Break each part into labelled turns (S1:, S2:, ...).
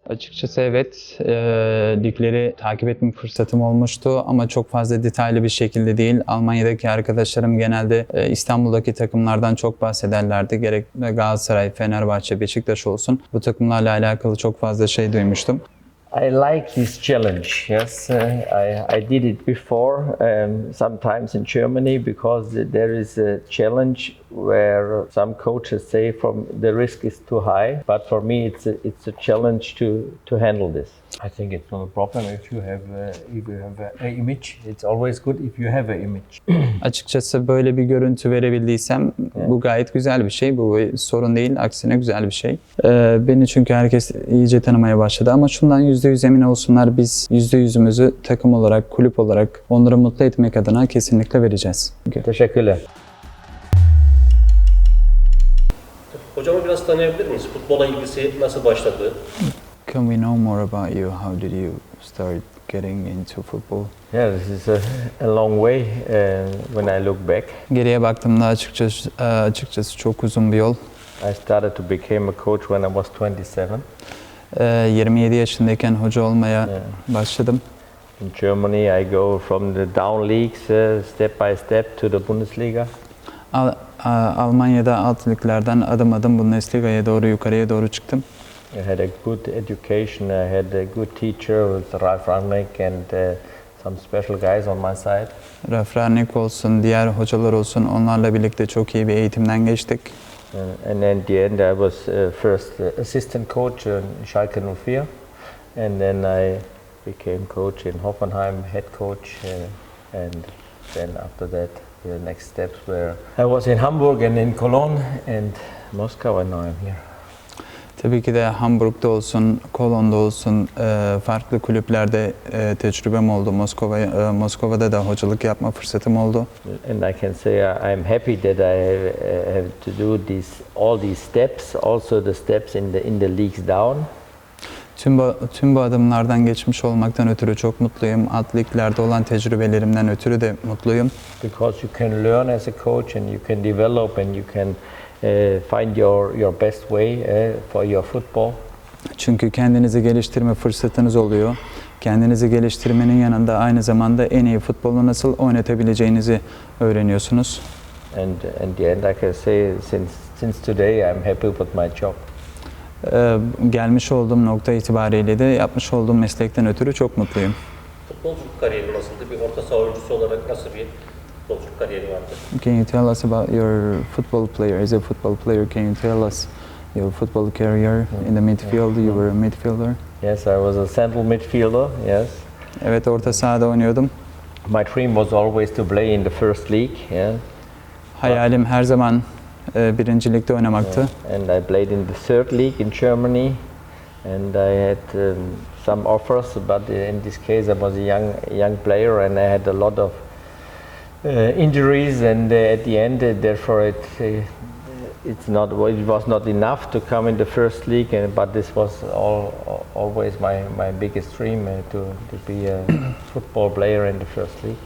S1: Açıkçası evet, ligleri takip etme fırsatım olmuştu ama çok fazla detaylı bir şekilde değil. Almanya'daki arkadaşlarım genelde İstanbul'daki takımlardan çok bahsederlerdi. Gerek Galatasaray, Fenerbahçe, Beşiktaş olsun. Bu takımlarla alakalı çok fazla şey duymuştum.
S2: I like this challenge. Yes, I did it before, sometimes in Germany, because there is a challenge where some coaches say the risk is too high, but for me it's a challenge to handle this. I think it's not a problem if you have an image. It's always good if you have an image.
S1: Açıkçası böyle bir görüntü verebildiysem bu gayet güzel bir şey. Bu bir sorun değil, aksine güzel bir şey. Beni çünkü herkes iyice tanımaya başladı ama şundan %100 emin olsunlar, biz %100'ümüzü takım olarak, kulüp olarak onları mutlu etmek adına kesinlikle vereceğiz.
S2: Teşekkürler.
S3: Hocamı biraz tanıyabilir miyiz? Futbola ilgisi nasıl başladı?
S1: Can we know more about you? How did you start getting into football?
S2: Yeah, this is a long way when I look back.
S1: Geriye baktığımda açıkçası çok uzun bir yol.
S2: I started to become a coach when I was 27.
S1: 27 yaşındayken hoca olmaya başladım.
S2: In Germany, I go from the down leagues step by step to the Bundesliga.
S1: Almanya'da alt liglerden adım adım Bundesliga'ya doğru, yukarıya doğru çıktım.
S2: I had a good education. I had a good teacher with Ralf Rangnick and some special guys on my side.
S1: Ralf Rangnick olsun, diğer hocalar olsun, onlarla birlikte çok iyi bir eğitimden geçtik.
S2: And then at the end, I was first assistant coach in Schalke 04, and then I became coach in Hoffenheim, head coach, and then after that, the next steps were I was in Hamburg and in Cologne and Moscow, and now I'm here.
S1: Tabii ki de Hamburg'da olsun, Kolon'da olsun, farklı kulüplerde tecrübem oldu. Moskova'da da hocalık yapma fırsatım oldu.
S2: And I can say I'm happy that I have to do all these steps, also the steps in the leagues down.
S1: Tüm bu adımlardan geçmiş olmaktan ötürü çok mutluyum. Alt liglerde olan tecrübelerimden ötürü de mutluyum.
S2: Because you can learn as a coach and you can develop and you can find your best way for your football.
S1: Çünkü kendinizi geliştirme fırsatınız oluyor. Kendinizi geliştirmenin yanında aynı zamanda en iyi futbolu nasıl oynatabileceğinizi öğreniyorsunuz.
S2: And in the end, I can say since today I'm happy with my job.
S1: Gelmiş olduğum nokta itibariyle de yapmış olduğum meslekten ötürü çok mutluyum.
S3: Futbolculuk kariyeri nasıldı? Bir orta saha oyuncusu olarak nasıl bir futbolculuk kariyeri vardı?
S1: Can you tell us about your football player? As a football player, can you tell us your football career in the midfield? You were a midfielder.
S2: Yes, I was a central midfielder. Yes.
S1: Evet, orta sahada oynuyordum.
S2: My dream was always to play in the first league. Yeah.
S1: Hayalim her zaman birinci ligde oynamaktı.
S2: And I played in the third league in Germany, and I had some offers, but in this case I was a young player, and I had a lot of injuries, and at the end, therefore, it was not enough to come in the first league. But this was always my biggest dream to be a football player in the first league.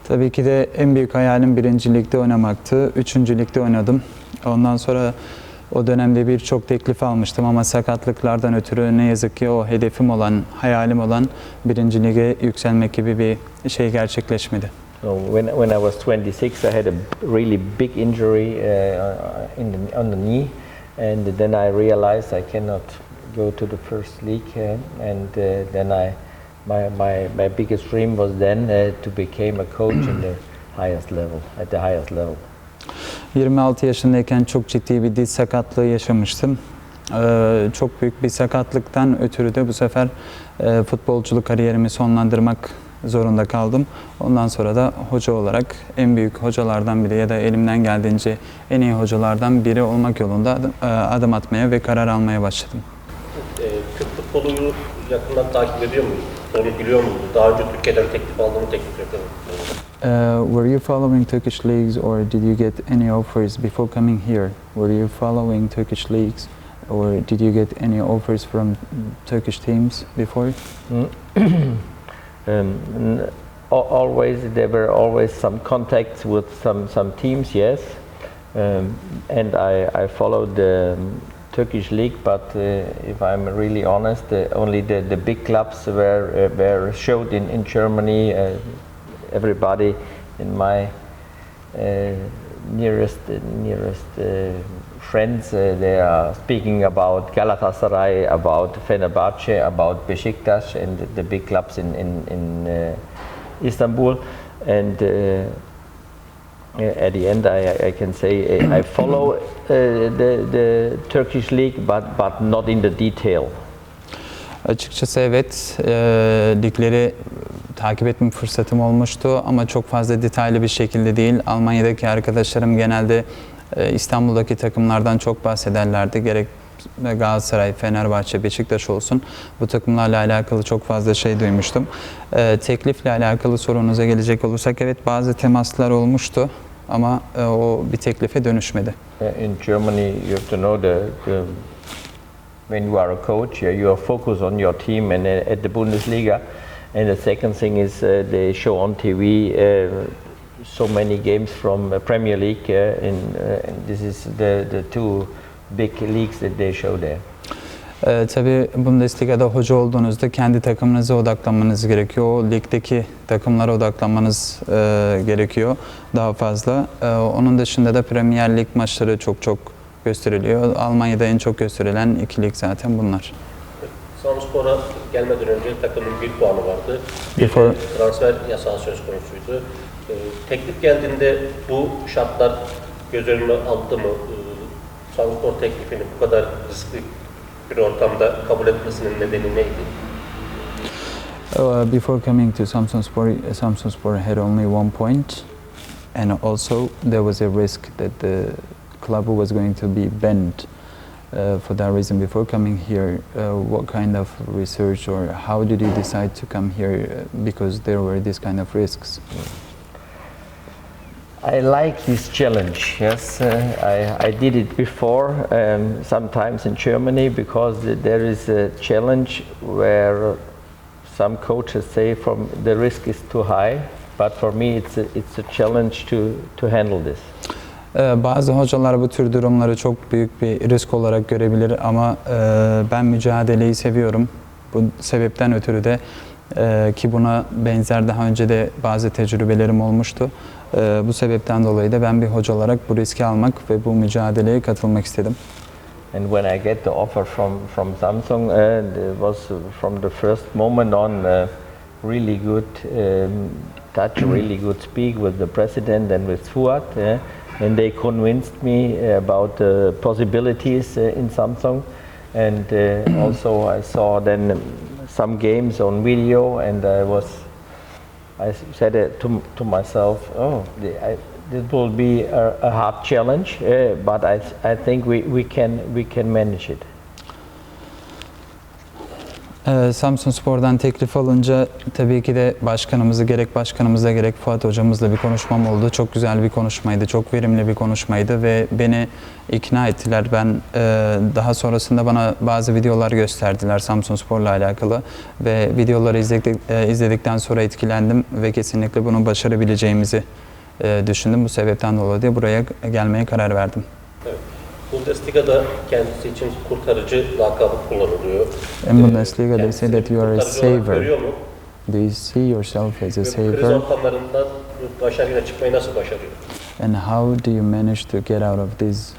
S1: Tabii ki de en büyük hayalim birinci ligde oynamaktı. Üçüncü ligde oynadım. Ondan sonra o dönemde birçok teklif almıştım ama sakatlıklardan ötürü ne yazık ki o hedefim olan, hayalim olan birinci lige yükselmek gibi bir şey gerçekleşmedi.
S2: So when I was 26, I had a really big injury on the knee, and then I realized I cannot go to the first league, and then my biggest dream was then to become a coach in the highest level, at the highest level.
S1: 26 yaşındayken çok ciddi bir diz sakatlığı yaşamıştım. Çok büyük bir sakatlıktan ötürü de bu sefer futbolculuk kariyerimi sonlandırmak zorunda kaldım. Ondan sonra da hoca olarak en büyük hocalardan biri ya da elimden geldiğince en iyi hocalardan biri olmak yolunda adım atmaya ve karar almaya başladım.
S3: Türk futbolunu yakından takip ediyor muydun? Onu biliyor muydun? Daha önce Türkiye'den teklif aldığını teklif yapıyordun.
S1: Were you following Turkish leagues or did you get any offers before coming here? Were you following Turkish leagues or did you get any offers from Turkish teams before?
S2: Always there were always some contacts with some teams, yes, and I followed Turkish league, but if I'm really honest, only the big clubs were showed in Germany. Everybody in my nearest friends, they are speaking about Galatasaray, about Fenerbahce, about Beşiktaş, and the big clubs in Istanbul. And at the end, I can say I follow the Turkish league, but not in the detail.
S1: Açıkçası evet, ligleri takip etme fırsatım olmuştu ama çok fazla detaylı bir şekilde değil. Almanya'daki arkadaşlarım genelde İstanbul'daki takımlardan çok bahsederlerdi. Gerek Galatasaray, Fenerbahçe, Beşiktaş olsun. Bu takımlarla alakalı çok fazla şey duymuştum. Teklifle alakalı sorunuza gelecek olursak evet bazı temaslar olmuştu ama o bir teklife dönüşmedi.
S2: In Germany, you have to know when you are a coach, you are focused on your team and at the Bundesliga. And the second thing is they show on TV so many games from Premier League, and this is the two big leagues that they show there.
S1: Tabii Bundesliga'da hoca olduğunuzda kendi takımınıza odaklanmanız gerekiyor. O ligdeki takımlara odaklanmanız gerekiyor daha fazla. Onun dışında da Premier Lig maçları çok gösteriliyor. Almanya'da en çok gösterilen iki lig zaten bunlar.
S3: Samsunspor'a gelmeden önce takımın bir puanı vardı. Bir transfer yasağı söz konusuydu. Teklif geldiğinde bu şartlar göz önüne aldı mı? Samsunspor teklifini bu kadar riskli bir ortamda kabul etmesinin nedeni neydi?
S1: Before coming to Samsunspor had only 1 point, and also there was a risk that the club was going to be banned. For that reason, before coming here, what kind of research or how did you decide to come here? Because there were these kind of risks.
S2: I like this challenge. Yes, I did it before, sometimes in Germany, because there is a challenge where some coaches say from the risk is too high, but for me it's a challenge to handle this.
S1: Bazı hocalar bu tür durumları çok büyük bir risk olarak görebilir ama ben mücadeleyi seviyorum. Bu sebepten ötürü de ki buna benzer daha önce de bazı tecrübelerim olmuştu. Bu sebepten dolayı da ben bir hoca olarak bu riski almak ve bu mücadeleye katılmak istedim.
S2: And when I get the offer from Samsung, it was from the first moment on really good touch, really good speak with the president and with Fuad. And they convinced me about the possibilities in Samsung, and also I saw then some games on video, and I said to myself, oh, this will be a hard challenge, but I think we can manage it.
S1: Samsunspor'dan teklif alınca tabii ki de başkanımızla gerek Fuat hocamızla bir konuşmam oldu. Çok güzel bir konuşmaydı, çok verimli bir konuşmaydı ve beni ikna ettiler. Ben daha sonrasında bana bazı videolar gösterdiler Samsunspor'la alakalı ve videoları izledikten sonra etkilendim ve kesinlikle bunu başarabileceğimizi düşündüm. Bu sebepten dolayı da buraya gelmeye karar verdim.
S3: Evet. Bundesliga'da kendisi için kurtarıcı lakabı kullanılıyor.
S1: In Bundesliga they say that you are a saver. Do you see yourself as a
S3: Kriz
S1: saver?
S3: ortamlarından başarıyla çıkmayı nasıl başarıyor?
S1: And how do you manage to get out of this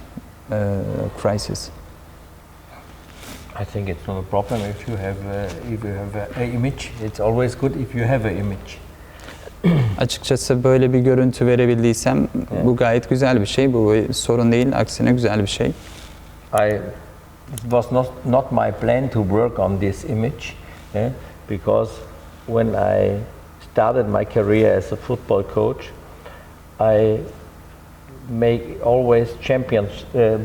S1: crisis?
S2: I think it's not a problem if you have an image. It's always good if you have an image.
S1: Açıkçası böyle bir görüntü verebildiysem bu gayet güzel bir şey. Bu sorun değil, aksine güzel bir şey.
S2: It was not my plan to work on this image, because when I started my career as a football coach, I make always champions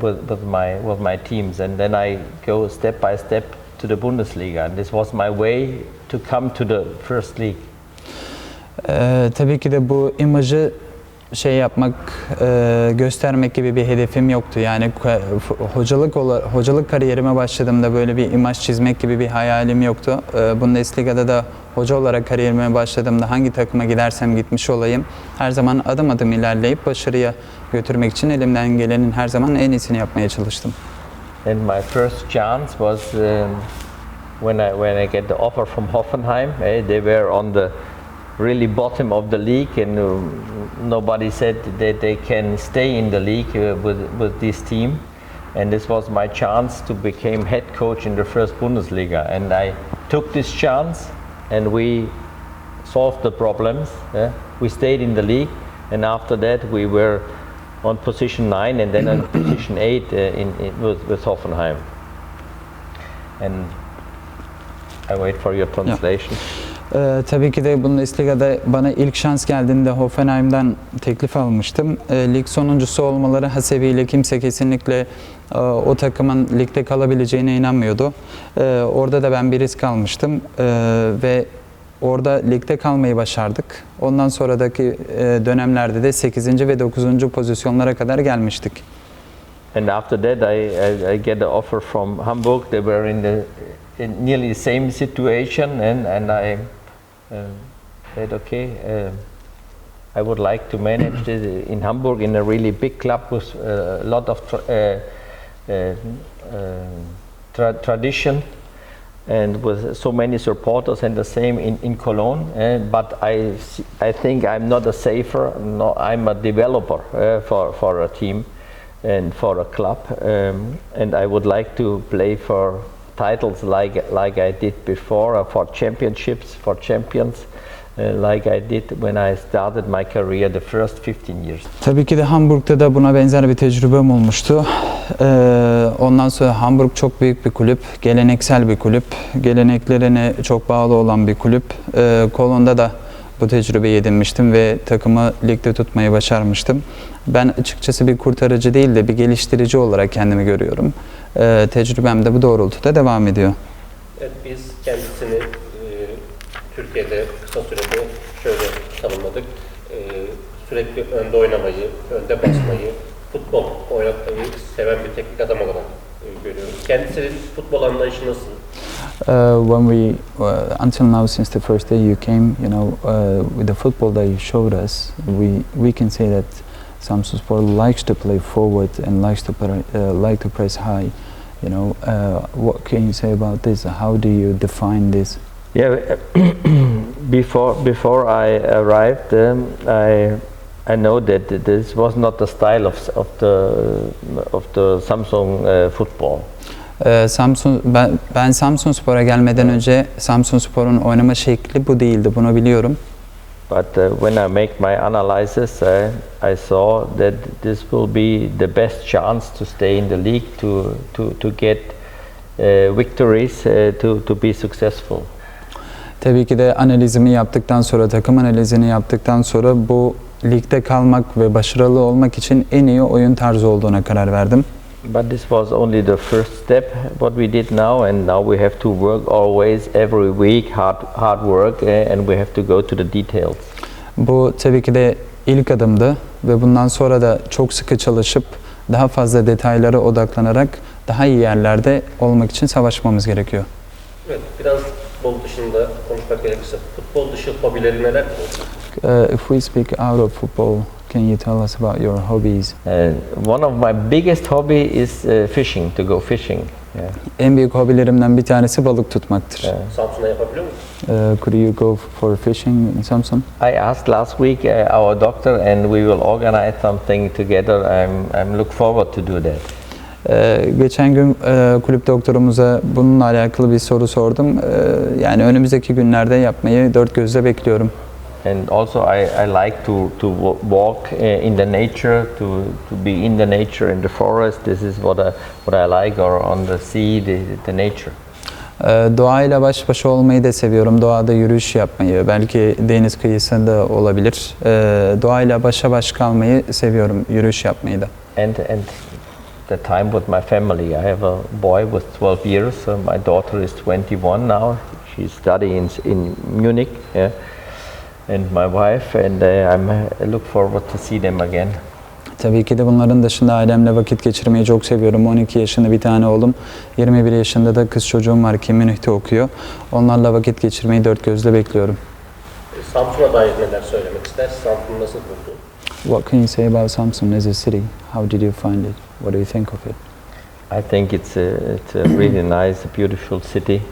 S2: with my teams, and then I go step by step to the Bundesliga, and this was my way to come to the first league.
S1: Tabii ki de bu imajı göstermek gibi bir hedefim yoktu. Yani hocalık kariyerime başladığımda böyle bir imaj çizmek gibi bir hayalim yoktu. Bundesliga'da da hoca olarak kariyerime başladığımda hangi takıma gidersem gitmiş olayım, her zaman adım adım ilerleyip başarıya götürmek için elimden gelenin her zaman en iyisini yapmaya çalıştım.
S2: And my first chance was when I get the offer from Hoffenheim. They were on the really bottom of the league, and nobody said that they can stay in the league with this team. And this was my chance to become head coach in the first Bundesliga. And I took this chance, and we solved the problems. We stayed in the league, and after that we were on position 9 and then on position 8 with Hoffenheim. And I wait for your translation.
S1: Tabii ki de Bundesliga'da bana ilk şans geldiğinde Hoffenheim'den teklif almıştım. Lig sonuncusu olmaları hasebiyle kimse kesinlikle o takımın ligde kalabileceğine inanmıyordu. Orada da ben bir risk almıştım ve orada ligde kalmayı başardık. Ondan sonraki dönemlerde de 8. ve 9. pozisyonlara kadar gelmiştik.
S2: And after that I get an offer from Hamburg. They were in nearly the same situation, and I said, okay, I would like to manage this in Hamburg in a really big club with a lot of tradition and with so many supporters, and the same in Cologne. But I think I'm not a safer. No, I'm a developer for a team and for a club, and I would like to play for titles like I did before, for championships, for champions, like I did when I started my career the first 15 years.
S1: Tabii ki de Hamburg'da da buna benzer bir tecrübem olmuştu. Ondan sonra Hamburg çok büyük bir kulüp, geleneksel bir kulüp, geleneklerine çok bağlı olan bir kulüp. Kolon'da da bu tecrübeyi edinmiştim ve takımı ligde tutmayı başarmıştım. Ben açıkçası bir kurtarıcı değil de bir geliştirici olarak kendimi görüyorum. Tecrübem de bu doğrultuda devam ediyor.
S3: Evet, biz kendisini Türkiye'de kısa sürede şöyle tanımladık. Sürekli önde oynamayı, önde basmayı, futbol oynatmayı seven bir teknik adam olarak görüyoruz. Kendisinin futbol anlayışı nasıl?
S1: When we until now, since the first day you came, with the football that you showed us, we can say that Samsunspor likes to play forward and likes to like to press high. What can you say about this? How do you define this?
S2: Yeah, before I arrived, I know that this was not the style of the Samsung football.
S1: Ben Samsunspor'a gelmeden önce Samsunspor'un oynama şekli bu değildi. Bunu biliyorum.
S2: But when I make my analysis, I saw that this will be the best chance to stay in the league, to get victories, to be successful.
S1: Tabii ki de analizimi yaptıktan sonra, takım analizini yaptıktan sonra bu ligde kalmak ve başarılı olmak için en iyi oyun tarzı olduğuna karar verdim.
S2: But this was only the first step what we did now, and now we have to work always every week, hard work, and we have to go to the details.
S1: Bu tabii ki de ilk adımdı ve bundan sonra da çok sıkı çalışıp daha fazla detaylara odaklanarak daha iyi yerlerde olmak için savaşmamız gerekiyor.
S3: Evet, biraz futbol dışında konuşmak gerekirse futbol dışı hobileri neler?
S1: If we speak out of football, can you tell us about your hobbies?
S2: One of my biggest hobby is fishing, to go fishing. Yeah.
S1: En büyük hobilerimden bir tanesi balık tutmaktır.
S3: Samsun'a yapabiliyor musun?
S1: Could you go for fishing in Samsun?
S2: I asked last week our doctor, and we will organize something together. I'm look forward to do that.
S1: Geçen gün kulüp doktorumuza bununla alakalı bir soru sordum. Yani önümüzdeki günlerde yapmayı dört gözle bekliyorum.
S2: And also I like to walk in the nature, to be in the nature, in the forest. This is what I like, or on the sea, the nature.
S1: Doğayla baş başa olmayı da seviyorum. Doğada yürüyüş yapmayı, belki deniz kıyısında olabilir. Doğayla başa baş kalmayı seviyorum, yürüyüş yapmayı da.
S2: And the time with my family. I have a boy with 12 years. My daughter is 21 now. She's studying in Munich. Yeah. And my wife, and I look forward to see them again.
S1: Tabii ki de bunların dışında ailemle vakit geçirmeyi çok seviyorum. 12 yaşında bir tane oğlum, 21 yaşında da kız çocuğum var ki Münih'te okuyor. Onlarla vakit geçirmeyi dört gözle bekliyorum.
S3: Samsun'a dair neler söylemek ister? Samsun'u nasıl buldun?
S1: What can you say about Samsun as a city? How did you find it? What do you think of it?
S2: I think it's a really nice, beautiful city.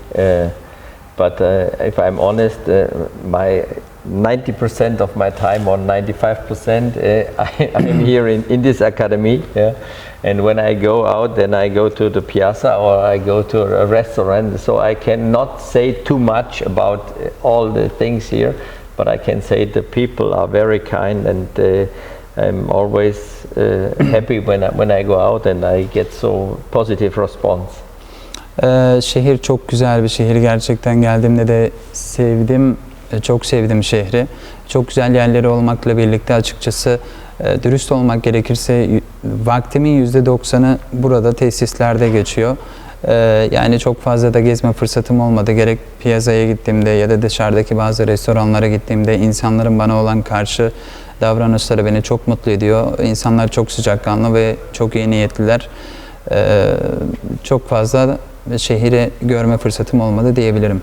S2: But if I'm honest, my 90% of my time, or 95%, I'm here in this academy. Yeah? And when I go out, then I go to the piazza or I go to a restaurant. So I cannot say too much about all the things here, but I can say the people are very kind, and I'm always happy when I go out and I get so positive response.
S1: Şehir çok güzel bir şehir. Gerçekten geldiğimde de sevdim. Çok sevdim şehri. Çok güzel yerleri olmakla birlikte açıkçası dürüst olmak gerekirse vaktimin %90'ı burada tesislerde geçiyor. Yani çok fazla da gezme fırsatım olmadı. Gerek piyasaya gittiğimde ya da dışarıdaki bazı restoranlara gittiğimde insanların bana olan karşı davranışları beni çok mutlu ediyor. İnsanlar çok sıcakkanlı ve çok iyi niyetliler. Çok fazla şehri görme fırsatım olmadı diyebilirim.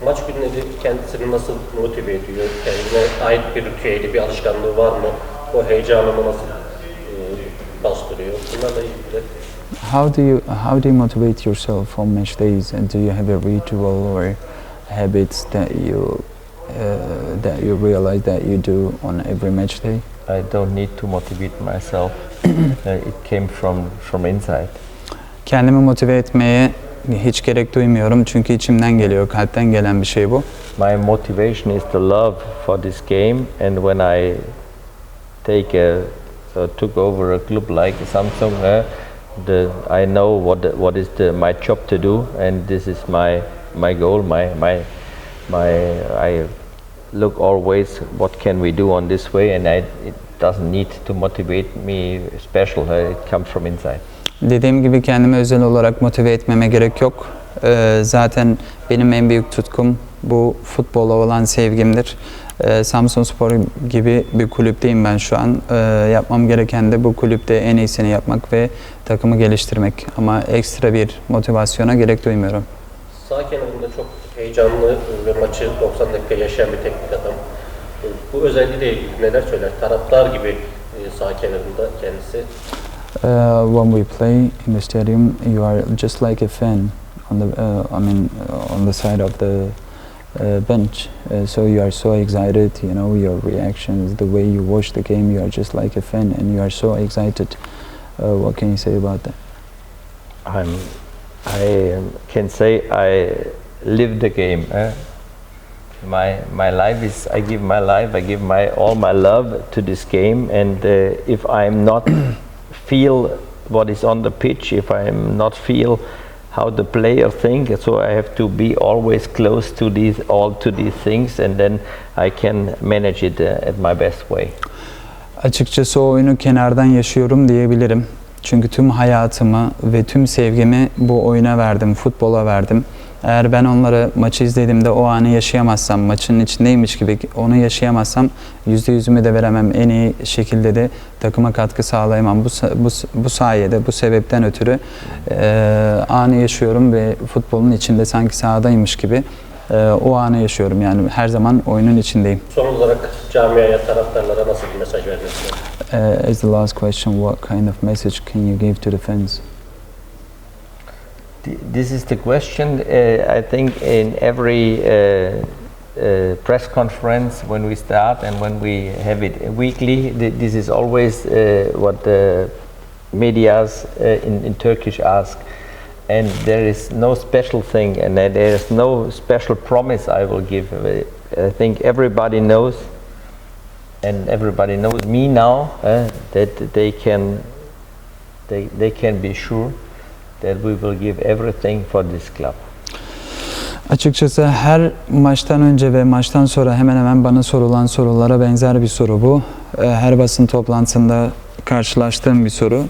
S3: Maç günleri kendisini nasıl motive ediyor? Kendine ait bir ritüeli, bir alışkanlığı var mı? O heyecanını nasıl bastırıyor? Bunlarla ilgili.
S1: How do you motivate yourself on match days? And do you have a ritual or habits that you realize that you do on every match day?
S2: I don't need to motivate myself. It came from inside.
S1: Kendimi motive etmeye hiç gerek duymuyorum çünkü içimden geliyor, kalpten gelen bir şey bu.
S2: My motivation is the love for this game, and when I took over a club like Samsung, I know what is my job to do, and this is my goal. I look always what can we do on this way, and it doesn't need to motivate me special. It comes from inside.
S1: Dediğim gibi kendimi özel olarak motive etmeme gerek yok. Zaten benim en büyük tutkum bu futbola olan sevgimdir. Samsunspor gibi bir kulüpteyim ben şu an. Yapmam gereken de bu kulüpte en iyisini yapmak ve takımı geliştirmek. Ama ekstra bir motivasyona gerek duymuyorum.
S3: Sağ kenarında çok heyecanlı ve maçı 90 dakika yaşayan bir teknik adam. Bu özelliğiyle ilgili neler söyler? Taraftar gibi sağ kenarında kendisi.
S1: When we play in the stadium, you are just like a fan on the on the side of the bench. So you are so excited, you know, your reactions, the way you watch the game, you are just like a fan, and you are so excited. What can you say about that?
S2: I can say I live the game. My life is, I give my life, I give all my love to this game, and if I'm not feel what is on the pitch, if I'm not feel how the player think, so I have to be always close to these things, and then I can manage it at my best way.
S1: Açıkçası o oyunu kenardan yaşıyorum diyebilirim. Çünkü tüm hayatımı ve tüm sevgimi bu oyuna verdim, futbola verdim. Eğer ben onları maçı izlediğimde o anı yaşayamazsam, maçın içindeymiş gibi onu yaşayamazsam %100'ümü de veremem. En iyi şekilde de takıma katkı sağlayamam. Bu sayede, bu sebepten ötürü anı yaşıyorum ve futbolun içinde sanki sahadaymış gibi o anı yaşıyorum. Yani her zaman oyunun içindeyim.
S3: Son olarak camiaya, taraftarlara nasıl bir mesaj vermek istiyorsun?
S1: As the last question, what kind of message can you give to the fans?
S2: This is the question. I think in every press conference when we start and when we have it weekly, this is always what the medias in Turkish ask. And there is no special thing, and there is no special promise I will give. I think everybody knows, and everybody knows me now, that they can be sure that we will give everything for this club.
S1: Açıkçası her maçtan önce ve maçtan sonra hemen hemen bana sorulan sorulara benzer bir soru bu. Her basın toplantısında karşılaştığım bir soru.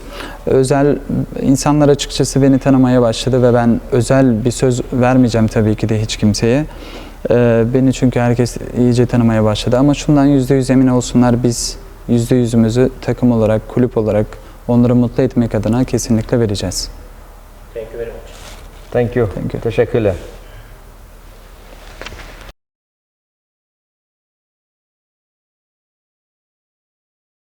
S1: İnsanlar açıkçası beni tanımaya başladı ve ben özel bir söz vermeyeceğim tabii ki de hiç kimseye. Beni çünkü herkes iyice tanımaya başladı ama şundan %100 emin olsunlar, biz %100'ümüzü takım olarak, kulüp olarak onları mutlu etmek adına kesinlikle vereceğiz.
S3: Thank you very much.
S2: Thank you.
S1: Thank you.
S2: Teşekkürler.